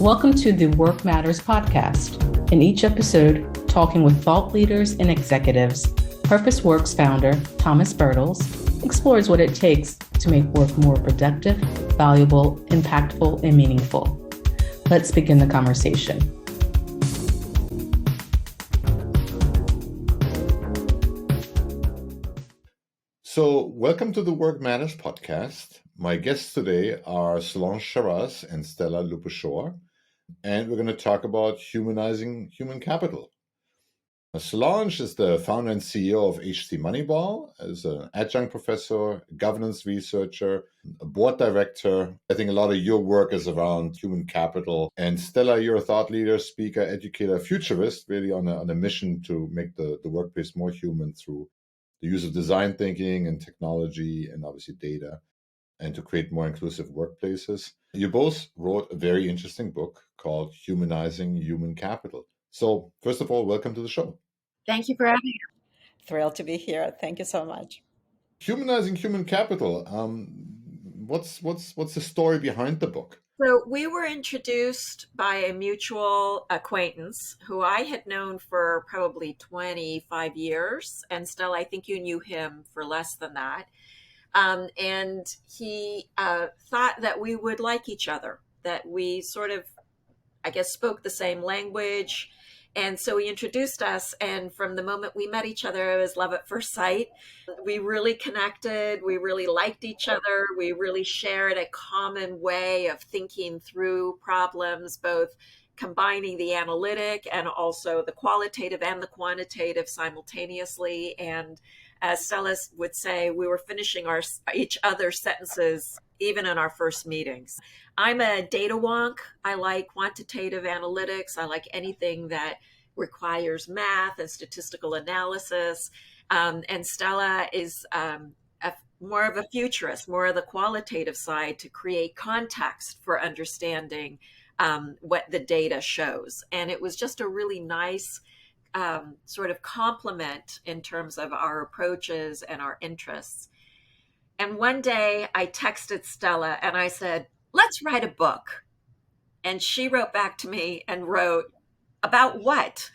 Welcome to the Work Matters podcast. In each episode, talking with thought leaders and executives, Purpose Works founder Thomas Bertels explores what it takes to make work more productive, valuable, impactful, and meaningful. Let's begin the conversation. So, welcome to the Work Matters podcast. My guests today are Solange Charas and Stela Lupushor, and we're going to talk about humanizing human capital. Solange is the founder and CEO of HC Moneyball, as an adjunct professor, governance researcher, a board director. I think a lot of your work is around human capital. And Stella, you're a thought leader, speaker, educator, futurist, really on a mission to make the workplace more human through the use of design thinking and technology and obviously data, and to create more inclusive workplaces. You both wrote a very interesting book called Humanizing Human Capital. So first of all, welcome to the show. Thank you for having me. Thrilled to be here. Thank you so much. Humanizing Human Capital. What's the story behind the book? So we were introduced by a mutual acquaintance who I had known for probably 25 years. And Stella, I think you knew him for less than that. And he thought that we would like each other, that we sort of, I guess, spoke the same language. And so he introduced us. And from the moment we met each other, it was love at first sight. We really connected. We really liked each other. We really shared a common way of thinking through problems, both combining the analytic and also the qualitative and the quantitative simultaneously. And as Stella would say, we were finishing each other's sentences even in our first meetings. I'm a data wonk. I like quantitative analytics. I like anything that requires math and statistical analysis. And Stella is more of a futurist, more of the qualitative side to create context for understanding what the data shows. And it was just a really nice sort of complement in terms of our approaches and our interests. And one day I texted Stella and I said, let's write a book. And she wrote back to me and wrote, about what?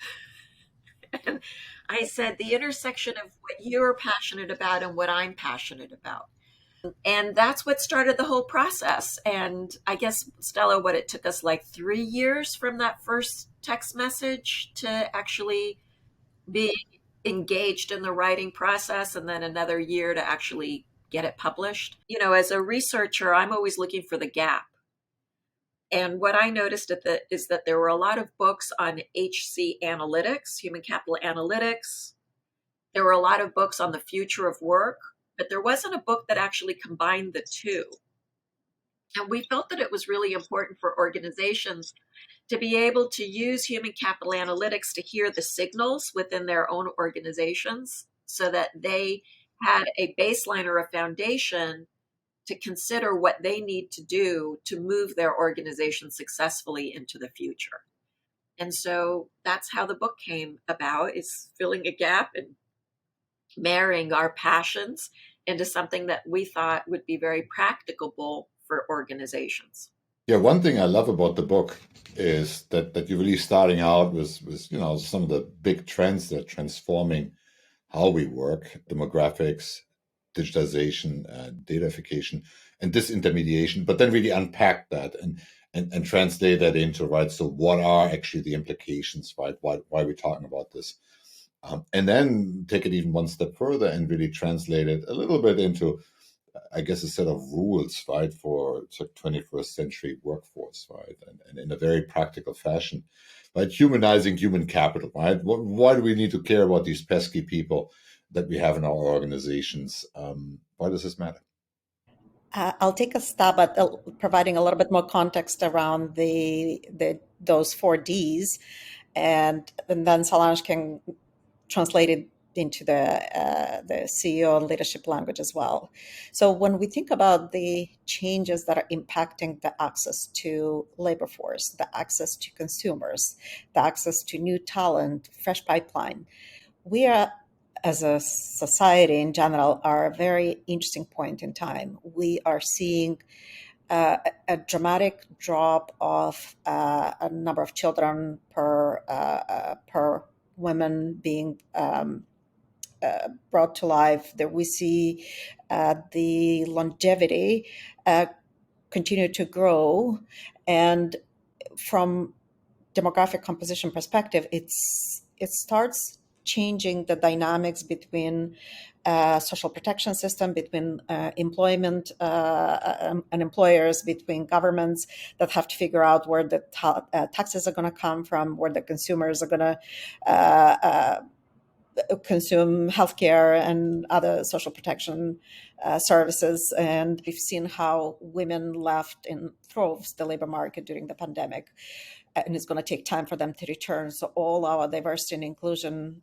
And I said, the intersection of what you're passionate about and what I'm passionate about. And that's what started the whole process. And I guess, Stella, what it took us like 3 years from that first text message to actually be engaged in the writing process, and then another year to actually get it published. You know, as a researcher, I'm always looking for the gap. And what I noticed is that there were a lot of books on HC analytics, human capital analytics. There were a lot of books on the future of work, but there wasn't a book that actually combined the two. And we felt that it was really important for organizations to be able to use human capital analytics to hear the signals within their own organizations so that they had a baseline or a foundation to consider what they need to do to move their organization successfully into the future. And so that's how the book came about, is filling a gap and marrying our passions into something that we thought would be very practicable for organizations. Yeah, one thing I love about the book is that you're really starting out with some of the big trends that are transforming how we work: demographics, digitization, datafication, and disintermediation, but then really unpack that and translate that into, right, so what are actually the implications, right? Why are we talking about this? And then take it even one step further and really translate it a little bit into, I guess, a set of rules, right, for 21st century workforce, right, and in a very practical fashion, right? Humanizing human capital, right? Why do we need to care about these pesky people that we have in our organizations? Why does this matter? I'll take a stab at providing a little bit more context around those 4Ds, and then Solange can translate it into the CEO and leadership language as well. So when we think about the changes that are impacting the access to labor force, the access to consumers, the access to new talent, fresh pipeline, we are, as a society in general, are a very interesting point in time. We are seeing a dramatic drop of a number of children per women being brought to life. That we see the longevity continue to grow, and from demographic composition perspective, it starts changing the dynamics between social protection system, between employment and employers, between governments that have to figure out where the taxes are going to come from, where the consumers are going to consume healthcare and other social protection services. And we've seen how women left in droves the labor market during the pandemic, and it's going to take time for them to return. So all our diversity and inclusion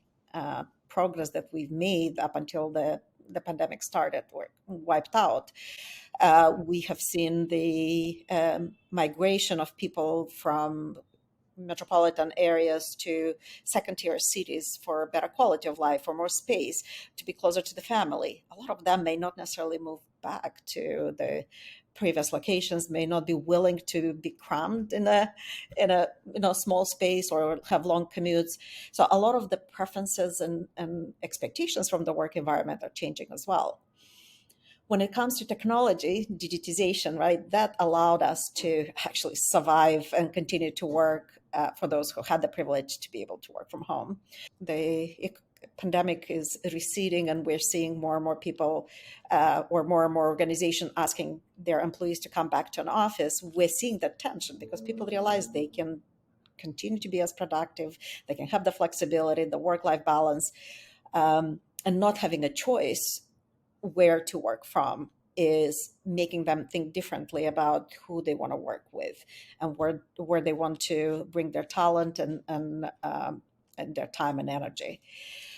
progress that we've made up until the pandemic started were wiped out. We have seen the migration of people from metropolitan areas to second-tier cities for better quality of life, for more space, to be closer to the family. A lot of them may not necessarily move back to the previous locations, may not be willing to be crammed in a small space or have long commutes. So a lot of the preferences and expectations from the work environment are changing as well. When it comes to technology, digitization, right, that allowed us to actually survive and continue to work for those who had the privilege to be able to work from home. The pandemic is receding, and we're seeing more and more people or more organizations asking their employees to come back to an office. We're seeing that tension because people realize they can continue to be as productive, they can have the flexibility, the work-life balance, and not having a choice where to work from is making them think differently about who they want to work with and where they want to bring their talent and their time and energy.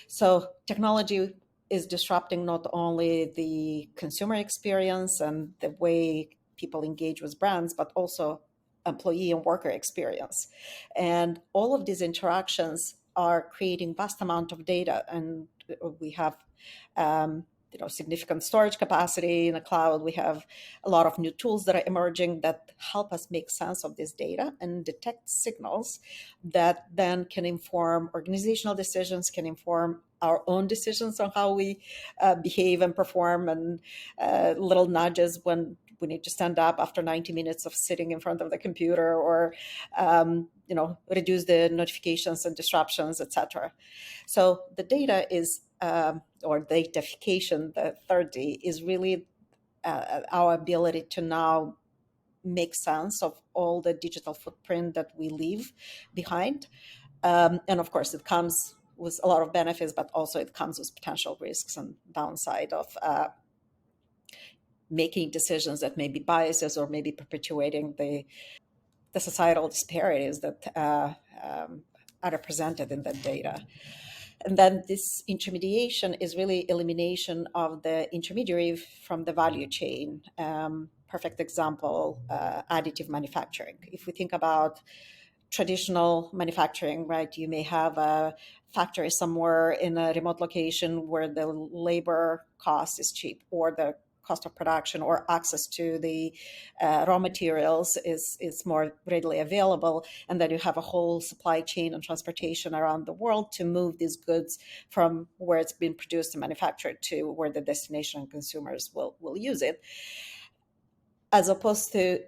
So technology is disrupting not only the consumer experience and the way people engage with brands, but also employee and worker experience. And all of these interactions are creating vast amount of data, and we have significant storage capacity in the cloud. We have a lot of new tools that are emerging that help us make sense of this data and detect signals that then can inform organizational decisions, can inform our own decisions on how we behave and perform, and little nudges when we need to stand up after 90 minutes of sitting in front of the computer, or reduce the notifications and disruptions, etc. So the data is or datafication, the third D, is really our ability to now make sense of all the digital footprint that we leave behind. And of course, it comes with a lot of benefits, but also it comes with potential risks and downside of making decisions that may be biases or maybe perpetuating the societal disparities that are represented in that data. And then this intermediation is really elimination of the intermediary from the value chain. Perfect example, additive manufacturing. If we think about traditional manufacturing, right, you may have a factory somewhere in a remote location where the labor cost is cheap, or the cost of production or access to the raw materials is more readily available. And then you have a whole supply chain and transportation around the world to move these goods from where it's been produced and manufactured to where the destination consumers will use it. As opposed to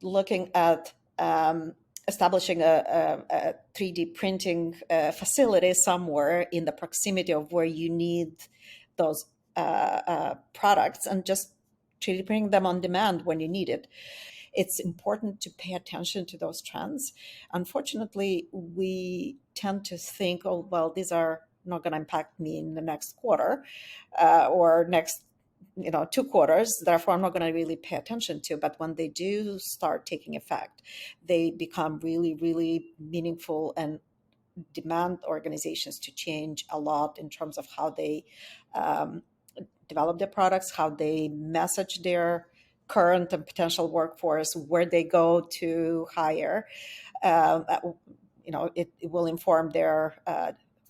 looking at establishing a 3D printing facility somewhere in the proximity of where you need those products, and just 3D printing them on demand when you need it. It's important to pay attention to those trends. Unfortunately, we tend to think, oh, well, these are not going to impact me in the next quarter or next 2 quarters, therefore I'm not going to really pay attention to. But when they do start taking effect, they become really, really meaningful and demand organizations to change a lot in terms of how they develop their products, how they message their current and potential workforce, where they go to hire. It will inform their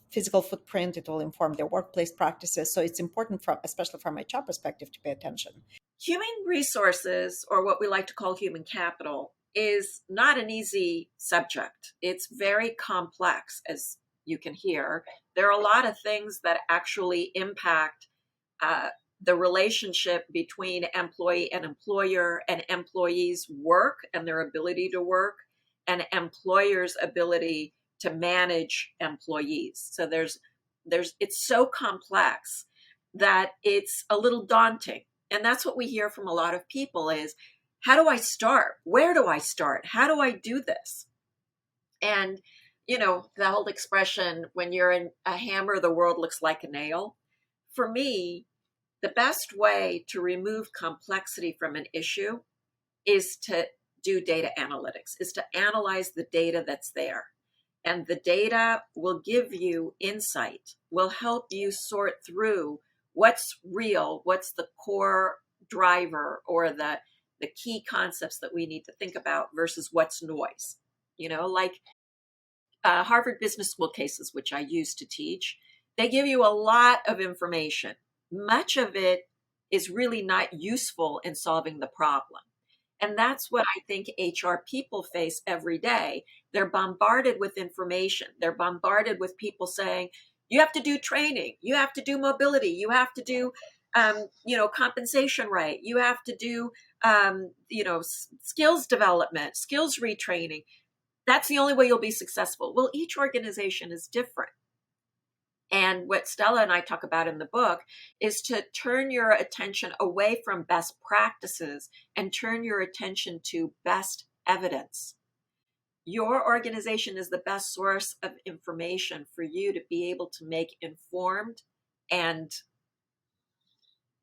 physical footprint, it will inform their workplace practices. So it's important, especially from a HR perspective, to pay attention. Human resources, or what we like to call human capital, is not an easy subject. It's very complex, as you can hear. There are a lot of things that actually impact the relationship between employee and employer, and employees' work and their ability to work, and employers' ability to manage employees. So it's so complex that it's a little daunting. And that's what we hear from a lot of people is, how do I start? Where do I start? How do I do this? And, the whole expression, when you're in a hammer, the world looks like a nail. For me, the best way to remove complexity from an issue is to do data analytics, is to analyze the data that's there. And the data will give you insight, will help you sort through what's real, what's the core driver or the key concepts that we need to think about versus what's noise. Like Harvard Business School cases, which I used to teach, they give you a lot of information. Much of it is really not useful in solving the problem. And that's what I think HR people face every day. They're bombarded with information. They're bombarded with people saying, you have to do training, you have to do mobility, you have to do, compensation right, you have to do, skills development, skills retraining. That's the only way you'll be successful. Well, each organization is different. And what Stela and I talk about in the book is to turn your attention away from best practices and turn your attention to best evidence. Your organization is the best source of information for you to be able to make informed and,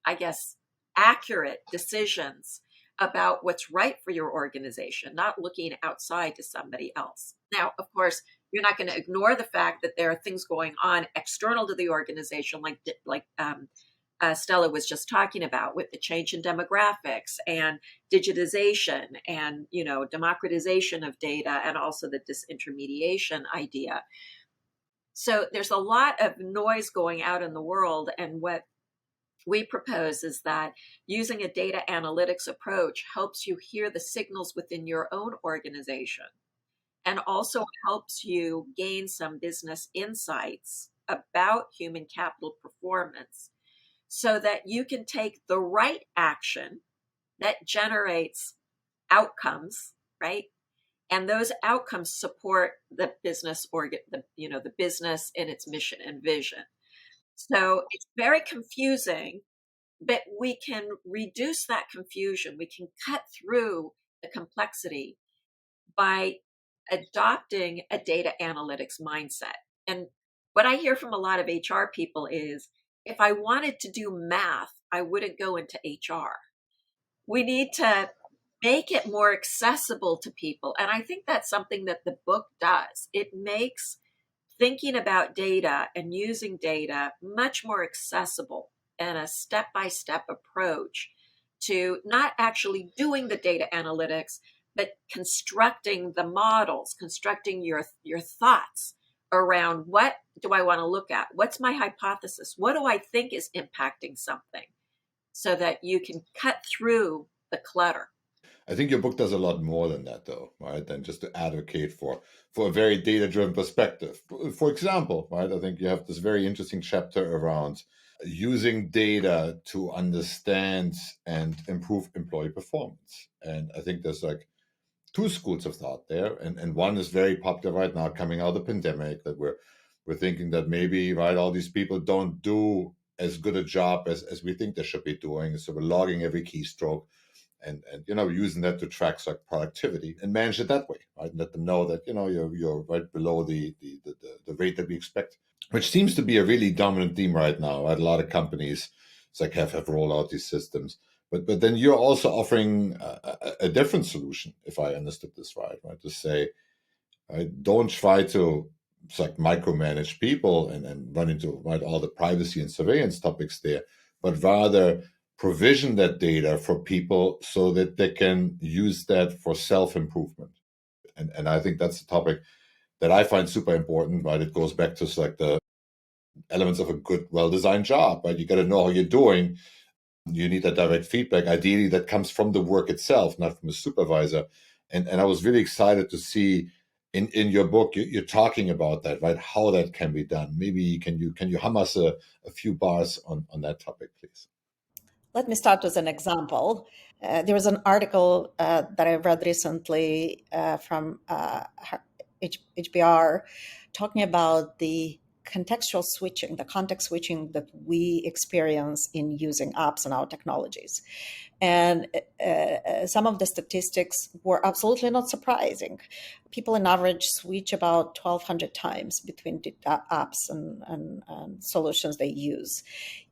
I guess, accurate decisions about what's right for your organization, not looking outside to somebody else. Now, of course, you're not going to ignore the fact that there are things going on external to the organization, like Stela was just talking about, with the change in demographics and digitization and democratization of data, and also the disintermediation idea. So there's a lot of noise going out in the world, and what we propose is that using a data analytics approach helps you hear the signals within your own organization, and also helps you gain some business insights about human capital performance so that you can take the right action that generates outcomes, right? And those outcomes support the business the business in its mission and vision. So it's very confusing, but we can reduce that confusion. We can cut through the complexity by adopting a data analytics mindset. And what I hear from a lot of HR people is, if I wanted to do math, I wouldn't go into HR. We need to make it more accessible to people. And I think that's something that the book does. It makes thinking about data and using data much more accessible, and a step-by-step approach to not actually doing the data analytics, but constructing the models, constructing your thoughts around, what do I want to look at? What's my hypothesis? What do I think is impacting something? So that you can cut through the clutter. I think your book does a lot more than that, though, right? Than just to advocate for a very data-driven perspective. For example, right, I think you have this very interesting chapter around using data to understand and improve employee performance. And I think there's like two schools of thought there, and one is very popular right now, coming out of the pandemic, that we're thinking that maybe, right, all these people don't do as good a job as we think they should be doing, so we're logging every keystroke and using that to track like productivity and manage it that way, right? And let them know that you're right below the rate that we expect, which seems to be a really dominant theme right now. Right? A lot of companies it's like have rolled out these systems. But then you're also offering a different solution, if I understood this right? To say, don't try to like micromanage people and run into all the privacy and surveillance topics there, but rather provision that data for people so that they can use that for self-improvement. And I think that's a topic that I find super important, right? It goes back to like the elements of a good, well-designed job, right? You got to know how you're doing You need that direct feedback, ideally that comes from the work itself, not from a supervisor. And I was really excited to see in your book, you're talking about that, right? How that can be done. Maybe can you hum us a few bars on that topic, please? Let me start with an example. There was an article that I read recently from HBR talking about the contextual switching, the context switching that we experience in using apps and our technologies. And some of the statistics were absolutely not surprising. People on average switch about 1,200 times between the apps and solutions they use.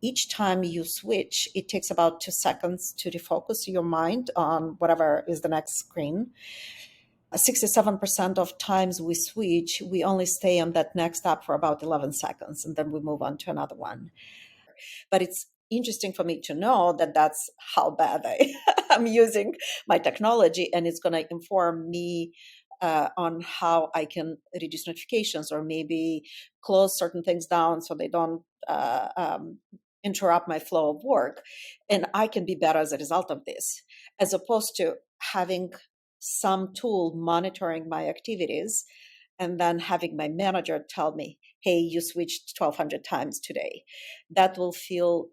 Each time you switch, it takes about 2 seconds to refocus your mind on whatever is the next screen. 67% of times we switch, we only stay on that next app for about 11 seconds, and then we move on to another one. But it's interesting for me to know that that's how bad I'm using my technology, and it's going to inform me on how I can reduce notifications or maybe close certain things down so they don't interrupt my flow of work. And I can be better as a result of this, as opposed to having some tool monitoring my activities and then having my manager tell me, hey, you switched 1,200 times today. That will feel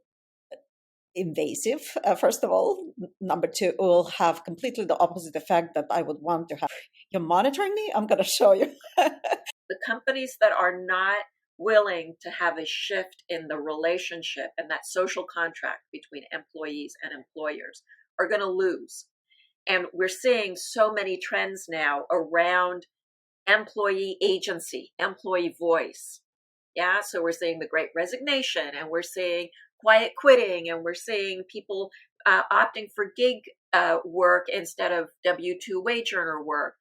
invasive, first of all. Number two, it will have completely the opposite effect that I would want to have. You're monitoring me? I'm going to show you. The companies that are not willing to have a shift in the relationship and that social contract between employees and employers are going to lose. And we're seeing so many trends now around employee agency, employee voice. Yeah, so we're seeing the great resignation, and we're seeing quiet quitting, and we're seeing people opting for gig work instead of W-2 wage earner work.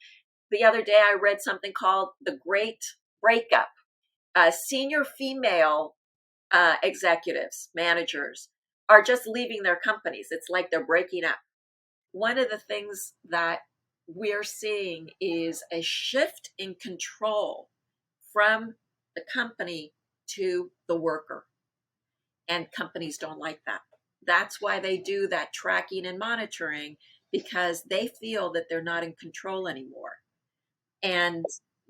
The other day, I read something called The Great Breakup. Senior female executives, managers, are just leaving their companies. It's like they're breaking up. One of the things that we're seeing is a shift in control from the company to the worker. And companies don't like that. That's why they do that tracking and monitoring, because they feel that they're not in control anymore. And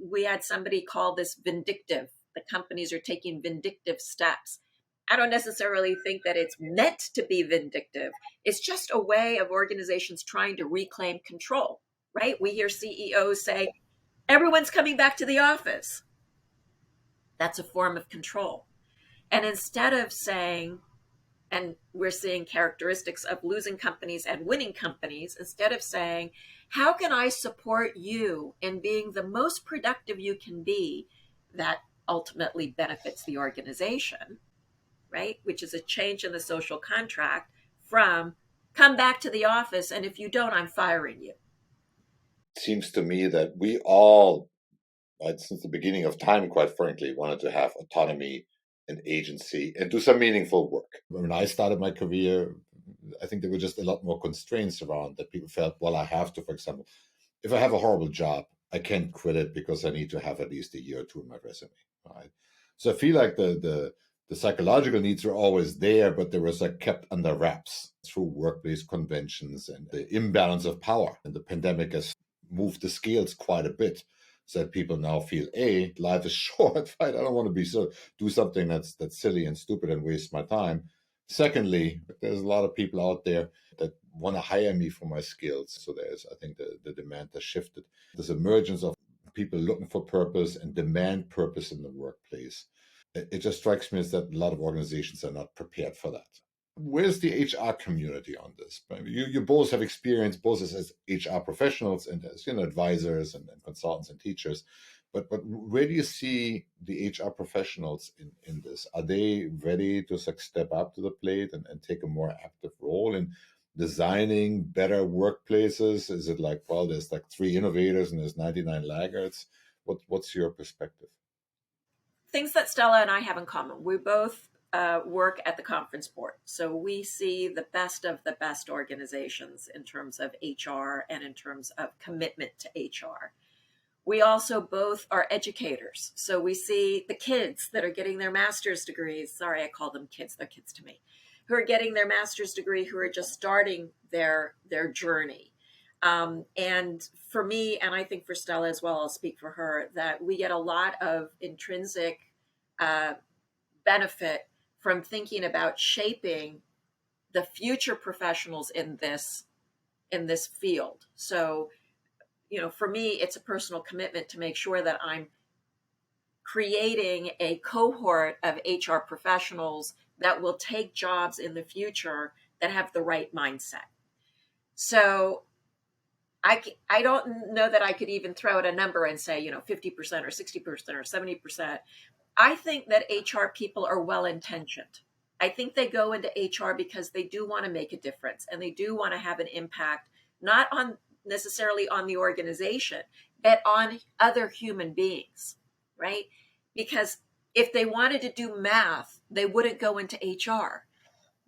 we had somebody call this vindictive. The companies are taking vindictive steps. I don't necessarily think that it's meant to be vindictive. It's just a way of organizations trying to reclaim control, right? We hear CEOs say, everyone's coming back to the office. That's a form of control. And instead of saying, and we're seeing characteristics of losing companies and winning companies, instead of saying, how can I support you in being the most productive you can be that ultimately benefits the organization, right? Which is a change in the social contract from come back to the office, and if you don't, I'm firing you. It seems to me that we all, right, since the beginning of time, quite frankly, wanted to have autonomy and agency and do some meaningful work. When I started my career, I think there were just a lot more constraints around that people felt, well, I have to, for example, if I have a horrible job, I can't quit it because I need to have at least a year or two in my resume, right? So I feel like the psychological needs are always there, but they were like kept under wraps through workplace conventions and the imbalance of power. And the pandemic has moved the scales quite a bit, so that people now feel, A, life is short, right? I don't want to be do something that's silly and stupid and waste my time. Secondly, there's a lot of people out there that want to hire me for my skills. So I think the demand has shifted. This emergence of people looking for purpose and demand purpose in the workplace. It just strikes me as that a lot of organizations are not prepared for that. Where's the HR community on this? You both have experience, both as HR professionals and as advisors and consultants and teachers. But where do you see the HR professionals in this? Are they ready to step up to the plate and take a more active role in designing better workplaces? Is it like, well, there's like 3 innovators and there's 99 laggards? What's your perspective? Things that Stella and I have in common. We both work at the conference board. So we see the best of the best organizations in terms of HR and in terms of commitment to HR. We also both are educators. So we see the kids that are getting their master's degrees. Sorry, I call them kids. They're kids to me. who are getting their master's degree, who are just starting their journey. And for me, and I think for Stela as well, I'll speak for her, that we get a lot of intrinsic benefit from thinking about shaping the future professionals in this field. So, for me, it's a personal commitment to make sure that I'm creating a cohort of HR professionals that will take jobs in the future that have the right mindset. So I don't know that I could even throw out a number and say, 50% or 60% or 70%. I think that HR people are well-intentioned. I think they go into HR because they do want to make a difference and they do want to have an impact, not on necessarily on the organization, but on other human beings, right? Because if they wanted to do math, they wouldn't go into HR.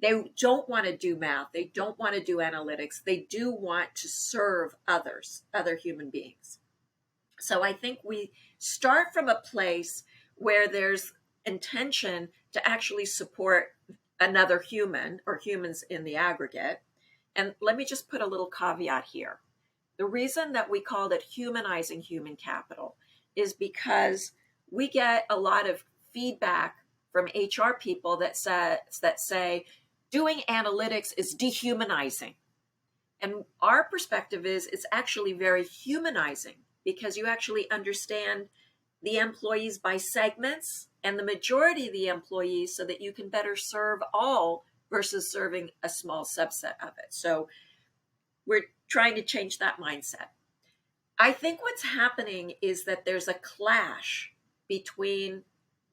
They don't want to do math. They don't want to do analytics. They do want to serve others, other human beings. So I think we start from a place where there's intention to actually support another human or humans in the aggregate. And let me just put a little caveat here. The reason that we called it Humanizing Human Capital is because we get a lot of feedback from HR people that say doing analytics is dehumanizing. And our perspective is it's actually very humanizing because you actually understand the employees by segments and the majority of the employees so that you can better serve all versus serving a small subset of it. So we're trying to change that mindset. I think what's happening is that there's a clash between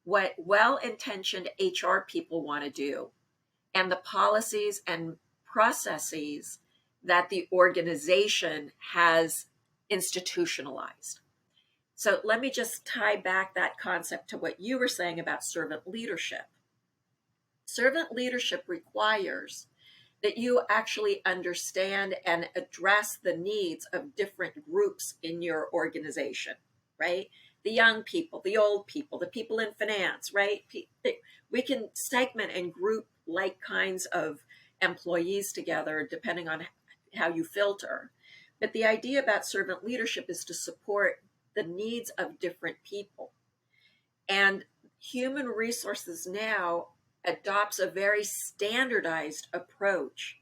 what well-intentioned HR people want to do and the policies and processes that the organization has institutionalized. So let me just tie back that concept to what you were saying about servant leadership. Servant leadership requires that you actually understand and address the needs of different groups in your organization, right? The young people, the old people, the people in finance, right? We can segment and group like kinds of employees together depending on how you filter. But the idea about servant leadership is to support the needs of different people. And human resources now adopts a very standardized approach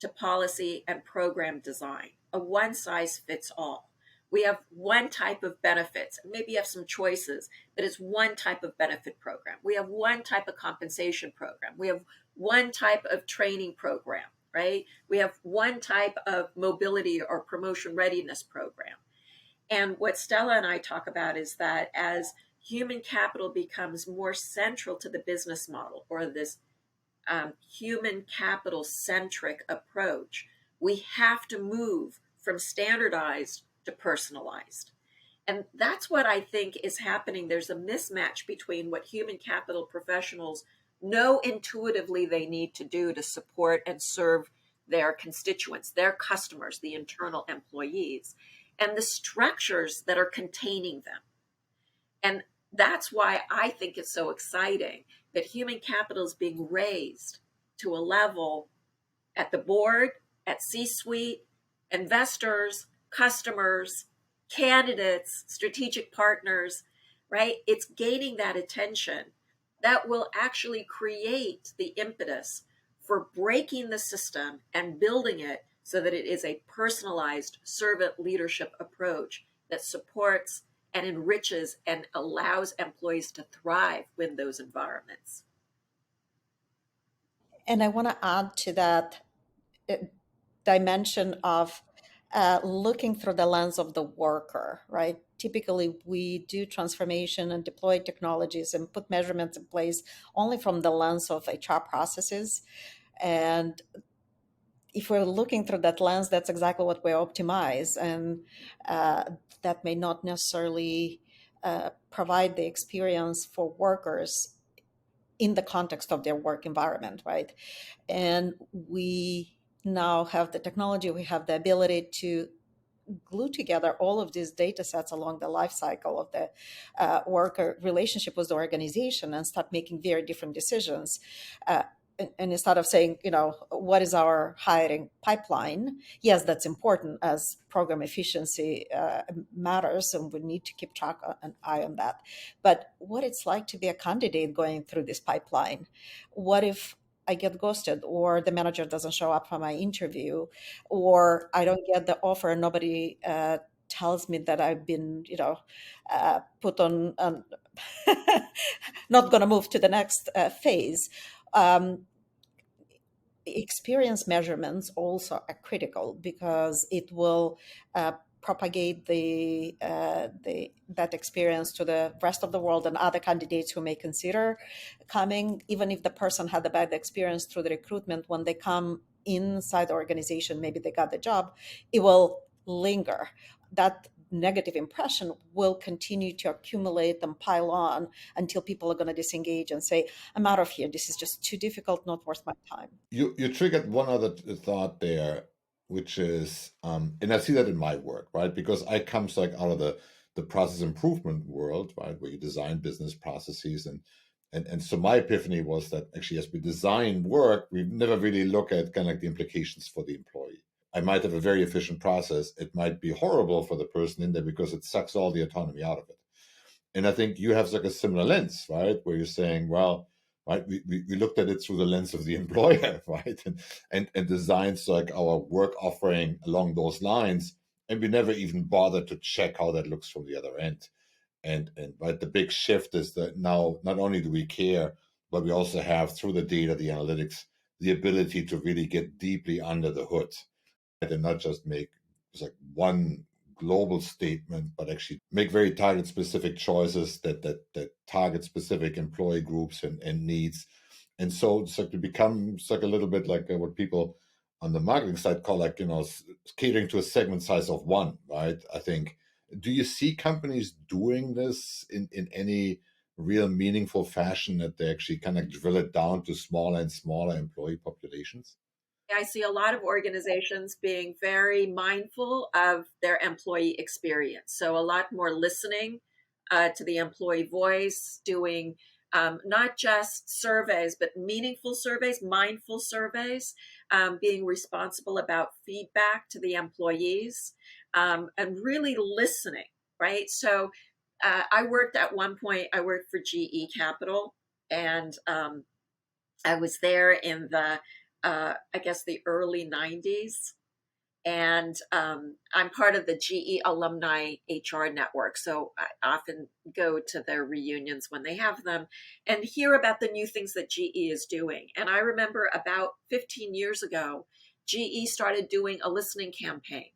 to policy and program design, a one size fits all. We have one type of benefits, maybe you have some choices, but it's one type of benefit program. We have one type of compensation program. We have one type of training program, right? We have one type of mobility or promotion readiness program. And what Stela and I talk about is that as human capital becomes more central to the business model, or this human capital centric approach, we have to move from standardized to personalized. And that's what I think is happening. There's a mismatch between what human capital professionals know intuitively they need to do to support and serve their constituents, their customers, the internal employees, and the structures that are containing them. And that's why I think it's so exciting that human capital is being raised to a level at the board, at C-suite, investors, customers, candidates, strategic partners, right? It's gaining that attention that will actually create the impetus for breaking the system and building it so that it is a personalized servant leadership approach that supports and enriches and allows employees to thrive within those environments. And I want to add to that dimension of looking through the lens of the worker, right? Typically, we do transformation and deploy technologies and put measurements in place only from the lens of HR processes. And if we're looking through that lens, that's exactly what we optimize. And that may not necessarily provide the experience for workers in the context of their work environment, right? And we now have the technology, we have the ability to glue together all of these data sets along the life cycle of the worker relationship with the organization and start making very different decisions. and instead of saying, what is our hiring pipeline? Yes, that's important as program efficiency matters, and we need to keep track an eye on that. But what it's like to be a candidate going through this pipeline? What if I get ghosted, or the manager doesn't show up for my interview, or I don't get the offer and nobody tells me that I've been, put on not going to move to the next phase. Um, Experience measurements also are critical because it will propagate that experience to the rest of the world and other candidates who may consider coming, even if the person had a bad experience through the recruitment. When they come inside the organization, maybe they got the job, it will linger. That negative impression will continue to accumulate and pile on until people are going to disengage and say, I'm out of here. This is just too difficult, not worth my time. You triggered one other thought there, which is, and I see that in my work, right? Because I come out of the process improvement world, right, where you design business processes, and so my epiphany was that actually, as we design work, we never really look at kind of like the implications for the employee. I might have a very efficient process. It might be horrible for the person in there because it sucks all the autonomy out of it. And I think you have like a similar lens, right? Where you're saying, well, right, we looked at it through the lens of the employer, right? And designed like our work offering along those lines. And we never even bothered to check how that looks from the other end. And right, the big shift is that now not only do we care, but we also have, through the data, the analytics, the ability to really get deeply under the hood, right? And not just make like one global statement, but actually make very target specific choices that target specific employee groups and needs. And so it's like to become like a little bit like what people on the marketing side call like, catering to a segment size of one, right? I think, do you see companies doing this in any real meaningful fashion, that they actually kind of drill it down to smaller and smaller employee populations? I see a lot of organizations being very mindful of their employee experience. So, a lot more listening to the employee voice, doing not just surveys, but meaningful surveys, mindful surveys, being responsible about feedback to the employees, and really listening, right? So, at one point, I worked for GE Capital, and I was there in I guess, the early 90s. And I'm part of the GE Alumni HR Network. So I often go to their reunions when they have them and hear about the new things that GE is doing. And I remember about 15 years ago, GE started doing a listening campaign.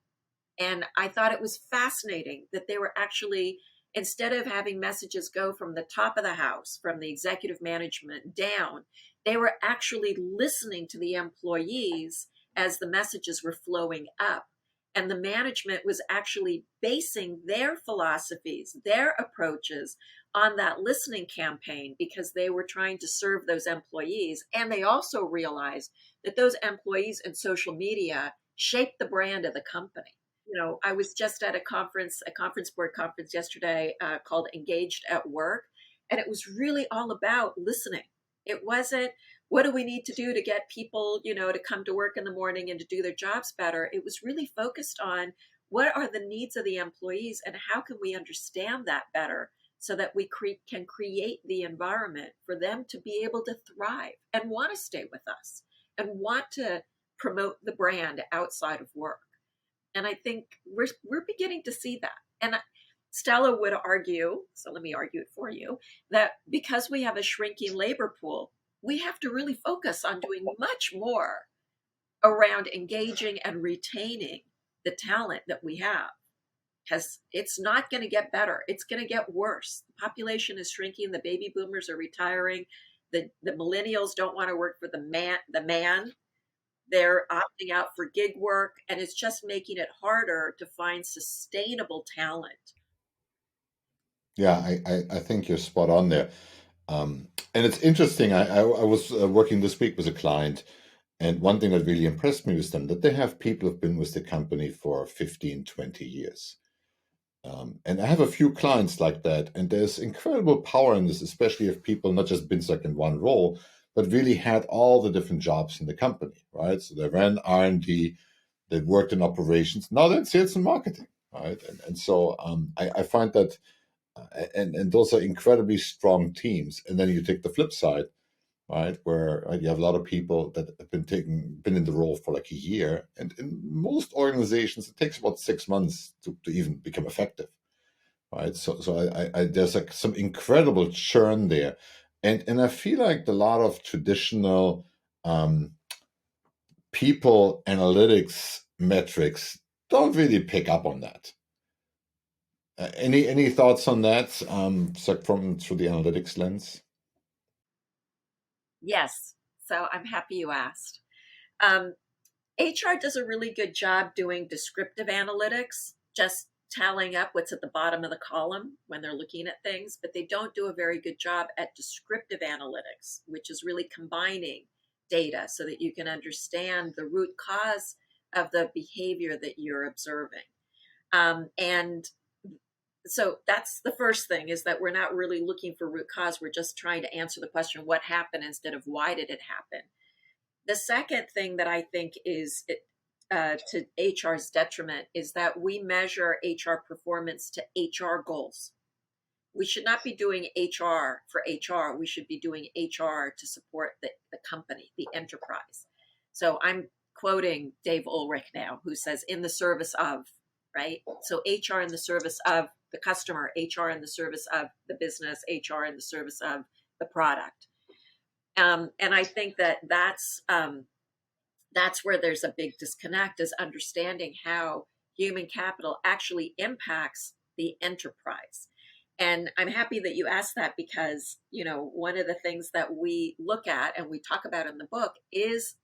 And I thought it was fascinating that they were actually, instead of having messages go from the top of the house, from the executive management down, they were actually listening to the employees as the messages were flowing up. And the management was actually basing their philosophies, their approaches on that listening campaign because they were trying to serve those employees. And they also realized that those employees and social media shaped the brand of the company. I was just at a conference board conference yesterday called Engaged at Work, and it was really all about listening. It wasn't, what do we need to do to get people, to come to work in the morning and to do their jobs better? It was really focused on what are the needs of the employees and how can we understand that better so that we can create the environment for them to be able to thrive and want to stay with us and want to promote the brand outside of work. And I think we're beginning to see that. And Stella would argue, so let me argue it for you, that because we have a shrinking labor pool, we have to really focus on doing much more around engaging and retaining the talent that we have. Because it's not going to get better. It's going to get worse. The population is shrinking. The baby boomers are retiring. The millennials don't want to work for the man. They're opting out for gig work, and it's just making it harder to find sustainable talent. Yeah, I think you're spot on there. And it's interesting. I was working this week with a client, and one thing that really impressed me was them that they have people who've been with the company for 15, 20 years. And I have a few clients like that, and there's incredible power in this, especially if people not just been stuck in one role, but really had all the different jobs in the company, right? So they ran R&D, they worked in operations, now they're in sales and marketing, right? And so I find that, and those are incredibly strong teams. And then you take the flip side, right, where you have a lot of people that have been in the role for like a year, and in most organizations it takes about 6 months to even become effective, right? So I there's like some incredible churn there, and I feel like a lot of traditional um, people analytics metrics don't really pick up on that. Any thoughts on that? So from through the analytics lens. Yes. So I'm happy you asked. Um, HR does a really good job doing descriptive analytics, just tallying up what's at the bottom of the column when they're looking at things, but they don't do a very good job at descriptive analytics, which is really combining data so that you can understand the root cause of the behavior that you're observing. And so that's the first thing, is that we're not really looking for root cause. We're just trying to answer the question, what happened, instead of why did it happen? The second thing that I think is to HR's detriment is that we measure HR performance to HR goals. We should not be doing HR for HR. We should be doing HR to support the company, the enterprise. So I'm quoting Dave Ulrich now, who says, in the service of, right? So HR in the service of the customer, HR in the service of the business, HR in the service of the product. And I think that that's where there's a big disconnect, is understanding how human capital actually impacts the enterprise. And I'm happy that you asked that, because, one of the things that we look at and we talk about in the book is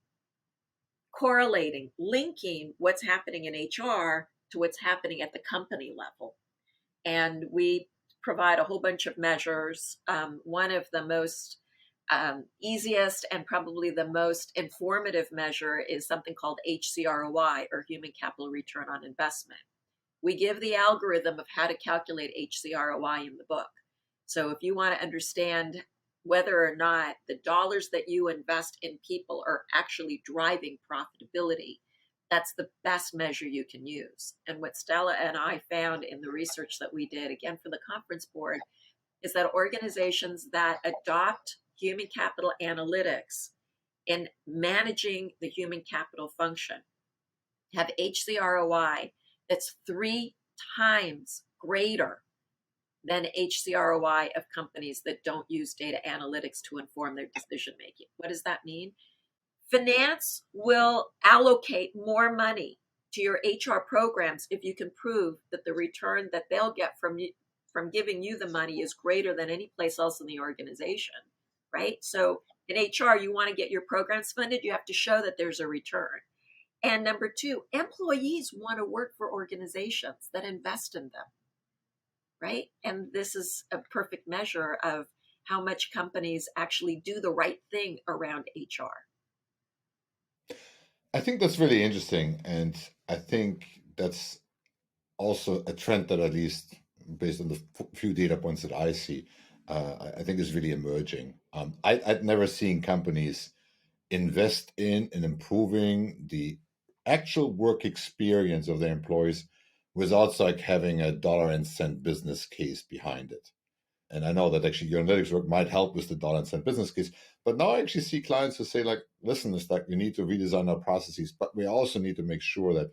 correlating, linking what's happening in HR to what's happening at the company level. And we provide a whole bunch of measures. One of the most easiest and probably the most informative measure is something called HCROI, or Human Capital Return on Investment. We give the algorithm of how to calculate HCROI in the book. So if you want to understand whether or not the dollars that you invest in people are actually driving profitability, that's the best measure you can use. And what Stella and I found in the research that we did, again for the conference board, is that organizations that adopt human capital analytics in managing the human capital function have HCROI that's 3 times greater than HCROI of companies that don't use data analytics to inform their decision making. What does that mean? Finance will allocate more money to your HR programs if you can prove that the return that they'll get from giving you the money is greater than any place else in the organization, right? So in HR, you want to get your programs funded, you have to show that there's a return. And number 2, employees want to work for organizations that invest in them, right? And this is a perfect measure of how much companies actually do the right thing around HR. I think that's really interesting, and I think that's also a trend that, at least based on the few data points that I see, I think is really emerging. I'd never seen companies invest in and improving the actual work experience of their employees without like having a dollar and cent business case behind it. And I know that actually your analytics work might help with the dollar and cent business case. But now I actually see clients who say, like, listen, it's like we need to redesign our processes, but we also need to make sure that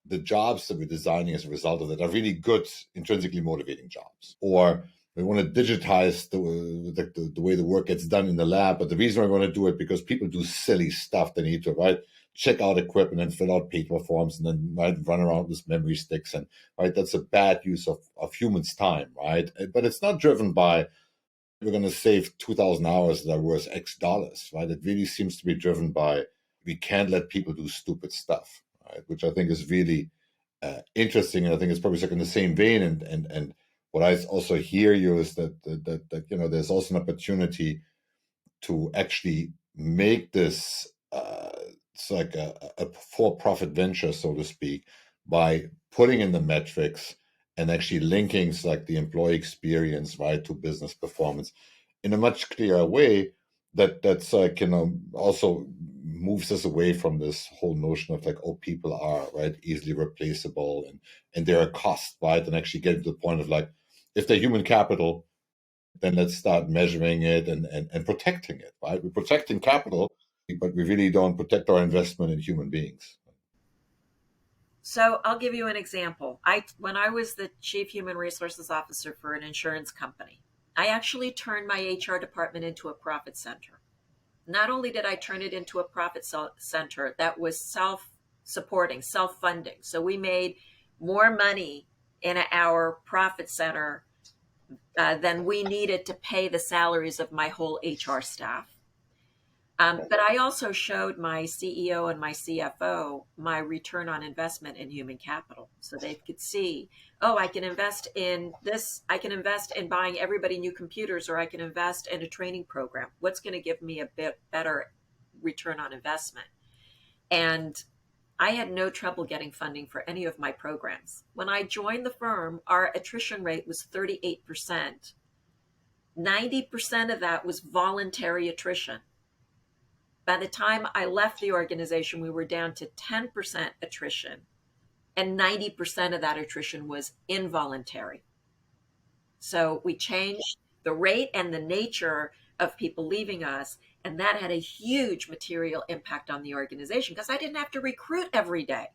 the jobs that we're designing as a result of that are really good, intrinsically motivating jobs. Or we want to digitize the way the work gets done in the lab. But the reason we want to do it because people do silly stuff. They need to, right, check out equipment and fill out paper forms and then run around with memory sticks. And right, that's a bad use of humans' time, right? But it's not driven by, we're going to save 2,000 hours that are worth X dollars, right? It really seems to be driven by, we can't let people do stupid stuff, right? Which I think is really interesting, and I think it's probably like in the same vein. And what I also hear you is that there's also an opportunity to actually make this it's like a for-profit venture, so to speak, by putting in the metrics and actually linking like the employee experience, right, to business performance in a much clearer way that's like, also moves us away from this whole notion of like, oh, people are right easily replaceable and they're a cost, right? And actually getting to the point of like, if they're human capital, then let's start measuring it and protecting it, right? We're protecting capital, but we really don't protect our investment in human beings. So I'll give you an example. When I was the chief human resources officer for an insurance company, I actually turned my HR department into a profit center. Not only did I turn it into a profit center that was self-supporting, self-funding. So we made more money in our profit center than we needed to pay the salaries of my whole HR staff. But I also showed my CEO and my CFO my return on investment in human capital. So they could see, oh, I can invest in this. I can invest in buying everybody new computers, or I can invest in a training program. What's going to give me a bit better return on investment? And I had no trouble getting funding for any of my programs. When I joined the firm, our attrition rate was 38%. 90% of that was voluntary attrition. By the time I left the organization, we were down to 10% attrition, and 90% of that attrition was involuntary. So we changed the rate and the nature of people leaving us, and that had a huge material impact on the organization because I didn't have to recruit every day.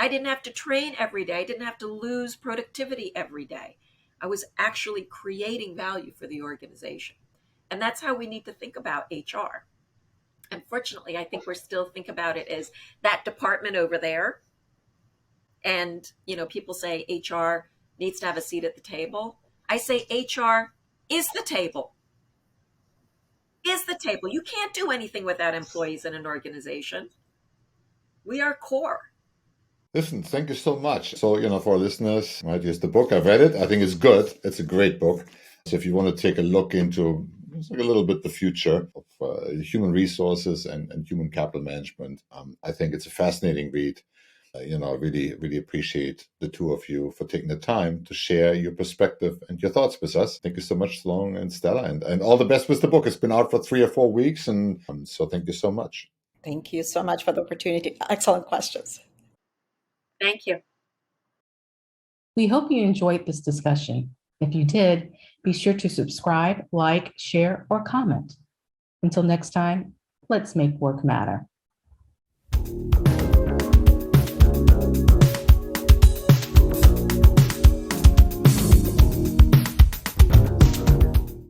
I didn't have to train every day. I didn't have to lose productivity every day. I was actually creating value for the organization. And that's how we need to think about HR. Unfortunately, I think we're still think about it as that department over there. And, people say HR needs to have a seat at the table. I say HR is the table. Is the table. You can't do anything without employees in an organization. We are core. Listen, thank you so much. So, for our listeners, right, here's the book. I've read it. I think it's good. It's a great book. So if you want to take a look into a little bit the future of human resources and human capital management, I think it's a fascinating read. I really, really appreciate the two of you for taking the time to share your perspective and your thoughts with us. Thank you so much, Solange and Stella, and all the best with the book. It's been out for 3 or 4 weeks, and so thank you so much. Thank you so much for the opportunity. Excellent questions. Thank you. We hope you enjoyed this discussion. If you did, be sure to subscribe, like, share, or comment. Until next time, let's make work matter.